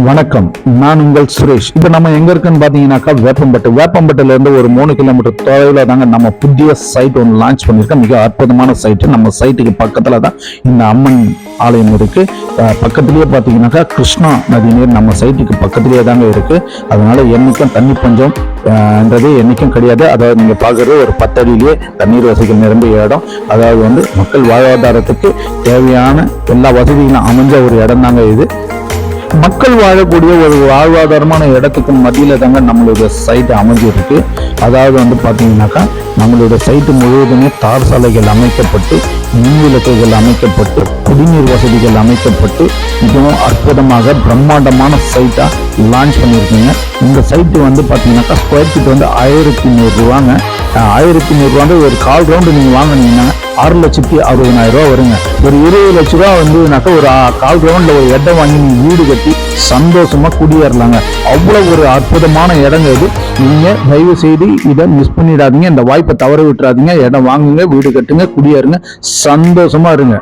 வணக்கம், நான் உங்கள் சுரேஷ். இப்போ நம்ம எங்க இருக்குன்னு பாத்தீங்கன்னாக்கா வேப்பம்பட்டுல இருந்து ஒரு 3 கிலோமீட்டர் தொலைவில் தாங்க நம்ம புதிய சைட் ஒன்று லான்ச் பண்ணியிருக்கோம். மிக அற்புதமான சைட்டு. நம்ம சைட்டுக்கு பக்கத்துல தான் இந்த அம்மன் ஆலயம் இருக்கு. பக்கத்திலேயே பாத்தீங்கன்னாக்கா கிருஷ்ணா நதி நீர் நம்ம சைட்டுக்கு பக்கத்திலேயே தாங்க இருக்கு. அதனால என்னைக்கும் தண்ணி பஞ்சம் என்றது என்னைக்கும் கிடையாது. அதாவது நீங்க பாக்குறது ஒரு 10 அடியிலேயே தண்ணீர் வசதிகள் நிரம்பிய இடம். அதாவது மக்கள் வாழ்வாதாரத்துக்கு தேவையான எல்லா வசதிகளும் அமைஞ்ச ஒரு இடம் தாங்க இது. மக்கள் வாழக்கூடிய ஒரு வாழ்வாதாரமான இடத்துக்கு மத்தியில தாங்க நம்மளுடைய சைட் அமைஞ்சிருக்கு. அதாவது பாத்தீங்கன்னாக்கா நம்மளுடைய சைட்டு முழுவதுமே தார் சாலைகள் அமைக்கப்பட்டு, மின் விளக்குகள் அமைக்கப்பட்டு, குடிநீர் வசதிகள் அமைக்கப்பட்டு மிகவும் அற்புதமாக பிரம்மாண்டமான சைட்டா லான்ச் பண்ணியிருக்கீங்க. இந்த சைட்டு பாத்தீங்கன்னாக்கா ஸ்கொயர் ஃபீட் 1100 ரூபாங்க. 1100 ரூபாய் ஒரு 1/4 ரவுண்டு நீங்க வாங்கினீங்கன்னா 6,60,000 ரூபா வருங்க. ஒரு 20 லட்ச ரூபா ஒரு 1/4 ரவுண்ட்ல ஒரு இடம் வாங்கி நீங்க வீடு கட்டி சந்தோஷமா குடியேறலாங்க. அவ்வளவு ஒரு அற்புதமான இடங்க இது. நீங்க தயவு செய்து இதை மிஸ் பண்ணிடாதீங்க. இந்த வாய்ப்பை தவற விட்டுறாதீங்க. இடம் வாங்குங்க, வீடு கட்டுங்க, குடியேறுங்க, சந்தோஷமா இருங்க.